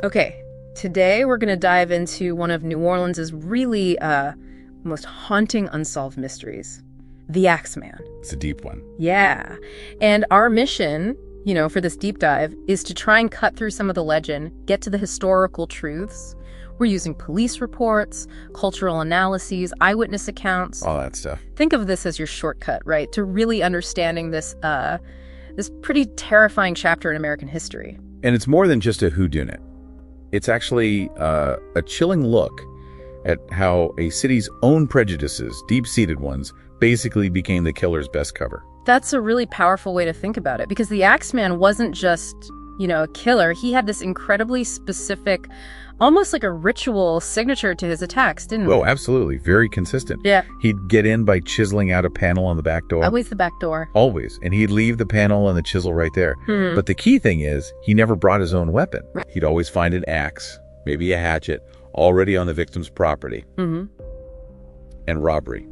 Okay, today we're going to dive into one of New Orleans' really most haunting unsolved mysteries, the Axeman. It's a deep one. Yeah, and our mission, for this deep dive is to try and cut through some of the legend, get to the historical truths. We're using police reports, cultural analyses, eyewitness accounts. All that stuff. Think of this as your shortcut, right, to really understanding this pretty terrifying chapter in American history. And it's more than just a whodunit. It's actually a chilling look at how a city's own prejudices, deep-seated ones, basically became the killer's best cover. That's a really powerful way to think about it, because the Axeman wasn't just, a killer. He had this incredibly specific, almost like a ritual signature to his attacks, didn't he? Oh, absolutely. Very consistent. Yeah. He'd get in by chiseling out a panel on the back door. Always the back door. Always. And he'd leave the panel and the chisel right there. But the key thing is, he never brought his own weapon. Right. He'd always find an axe, maybe a hatchet, already on the victim's property. And robbery.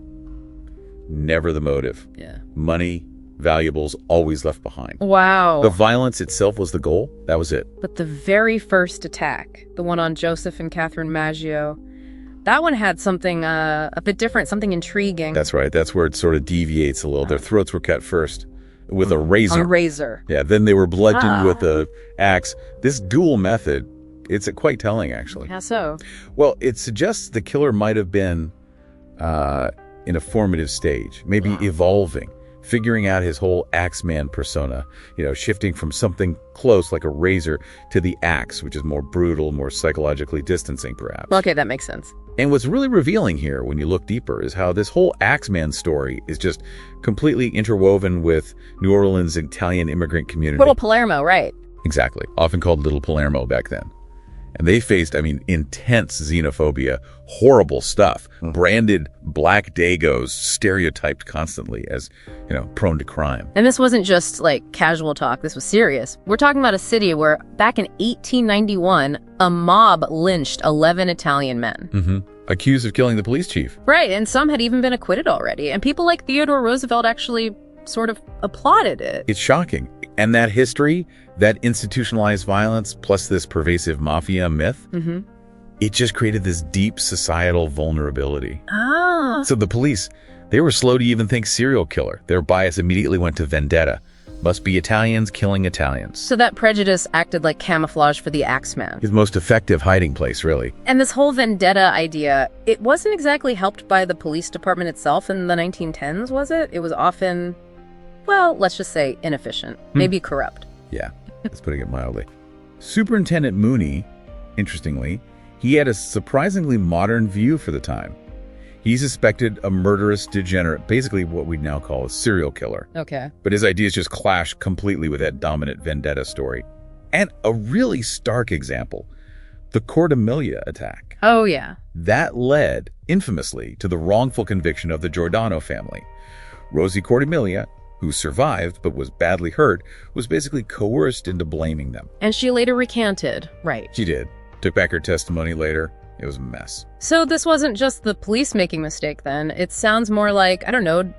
Never the motive. Yeah. Money, valuables, always left behind. Wow. The violence itself was the goal. That was it. But the very first attack, the one on Joseph and Catherine Maggio, that one had something a bit different, something intriguing. That's right. That's where it sort of deviates a little. Their throats were cut first with a razor. A razor. Yeah, then they were bludgeoned with the axe. This dual method, it's quite telling, actually. How so? Well, it suggests the killer might have been in a formative stage, maybe evolving, figuring out his whole Axeman persona, shifting from something close like a razor to the axe, which is more brutal, more psychologically distancing, perhaps. Okay, that makes sense. And what's really revealing here, when you look deeper, is how this whole Axeman story is just completely interwoven with New Orleans' Italian immigrant community. Little Palermo, right? Exactly. Often called Little Palermo back then. And they faced, intense xenophobia, horrible stuff, branded black Dagos, stereotyped constantly as, prone to crime. And this wasn't just casual talk. This was serious. We're talking about a city where back in 1891, a mob lynched 11 Italian men. Accused of killing the police chief. Right. And some had even been acquitted already. And people like Theodore Roosevelt actually sort of applauded it. It's shocking. And that history, that institutionalized violence, plus this pervasive mafia myth, it just created this deep societal vulnerability. So the police, they were slow to even think serial killer. Their bias immediately went to vendetta. Must be Italians killing Italians. So that prejudice acted like camouflage for the Axeman. His most effective hiding place, really. And this whole vendetta idea, it wasn't exactly helped by the police department itself in the 1910s, was it? It was often, well, let's just say inefficient, maybe corrupt. Yeah, that's putting it mildly. Superintendent Mooney, interestingly, he had a surprisingly modern view for the time. He suspected a murderous degenerate, basically what we'd now call a serial killer. Okay. But his ideas just clash completely with that dominant vendetta story. And a really stark example, the Cordemelia attack. Oh, yeah. That led, infamously, to the wrongful conviction of the Giordano family. Rosie Cordemelia, who survived but was badly hurt, was basically coerced into blaming them. And she later recanted, right? She did. Took back her testimony later. It was a mess. So this wasn't just the police making mistake then. It sounds more like,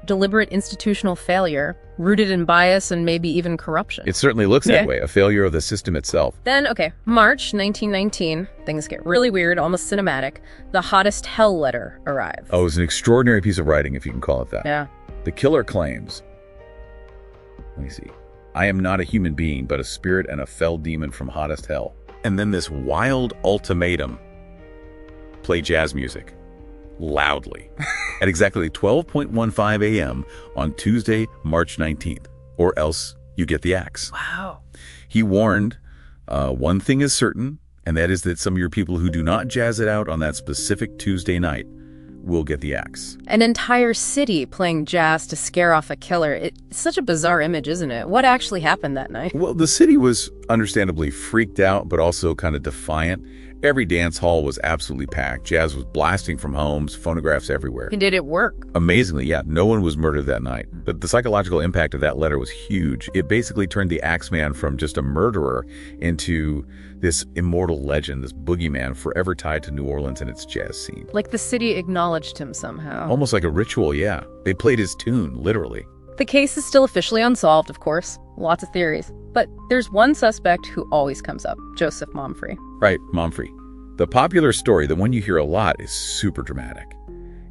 deliberate institutional failure, rooted in bias and maybe even corruption. It certainly looks that way, a failure of the system itself. Then, March 1919, things get really weird, almost cinematic. The hottest hell letter arrives. Oh, it was an extraordinary piece of writing, if you can call it that. Yeah. The killer claims, let me see, I am not a human being, but a spirit and a fell demon from hottest hell. And then this wild ultimatum. Play jazz music loudly at exactly 12:15 a.m. on Tuesday, March 19th, or else you get the axe. Wow. He warned, one thing is certain, and that is that some of your people who do not jazz it out on that specific Tuesday night will get the axe. An entire city playing jazz to scare off a killer. It's such a bizarre image, isn't it? What actually happened that night? Well, the city was understandably freaked out, but also kind of defiant. Every dance hall was absolutely packed. Jazz was blasting from homes, phonographs everywhere. And did it work? Amazingly, yeah. No one was murdered that night. But the psychological impact of that letter was huge. It basically turned the Axeman from just a murderer into this immortal legend, this boogeyman forever tied to New Orleans and its jazz scene. Like the city acknowledged him somehow. Almost like a ritual, yeah. They played his tune, literally. The case is still officially unsolved, of course. Lots of theories. But there's one suspect who always comes up, Joseph Momfrey. Right, Momfrey. The popular story, the one you hear a lot, is super dramatic.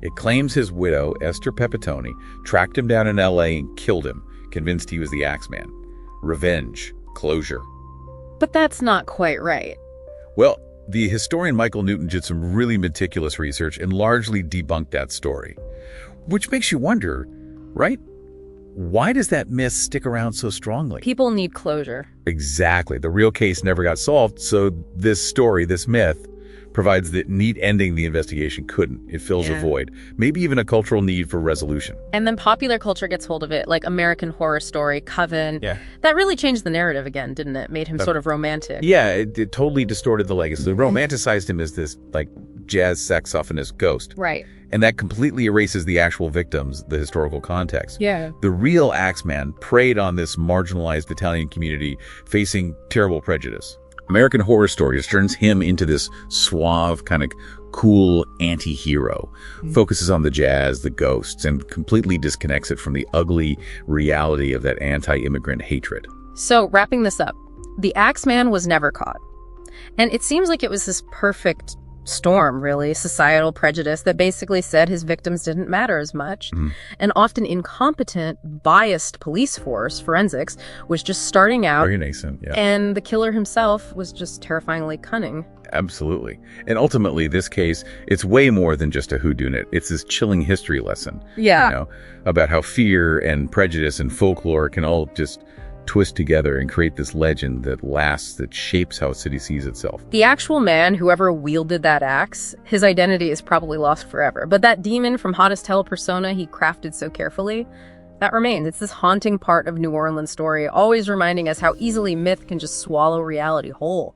It claims his widow, Esther Pepitone, tracked him down in L.A. and killed him, convinced he was the Axeman. Revenge. Closure. But that's not quite right. Well, the historian Michael Newton did some really meticulous research and largely debunked that story. Which makes you wonder, right? Why does that myth stick around so strongly? People need closure. Exactly. The real case never got solved, so this story, this myth, provides the neat ending the investigation couldn't. It fills a void, maybe even a cultural need for resolution. And then popular culture gets hold of it, like American Horror Story, Coven. Yeah. That really changed the narrative again, didn't it? Made him sort of romantic. Yeah, it totally distorted the legacy. It romanticized him as this, like, jazz saxophonist ghost. Right. And that completely erases the actual victims, the historical context. Yeah. The real Axeman preyed on this marginalized Italian community facing terrible prejudice. American Horror Story turns him into this suave, kind of cool anti-hero, focuses on the jazz, the ghosts, and completely disconnects it from the ugly reality of that anti-immigrant hatred. So, wrapping this up, the Axeman was never caught. And it seems like it was this perfect storm, really, societal prejudice that basically said his victims didn't matter as much. An often incompetent, biased police force, forensics, was just starting out. Very nascent, yeah. And the killer himself was just terrifyingly cunning. Absolutely. And ultimately, this case, it's way more than just a whodunit. It's this chilling history lesson. Yeah. You know, about how fear and prejudice and folklore can all just twist together and create this legend that lasts, that shapes how a city sees itself. The actual man, whoever wielded that axe, his identity is probably lost forever. But that demon from Hottest Hell persona he crafted so carefully, that remains. It's this haunting part of New Orleans story, always reminding us how easily myth can just swallow reality whole.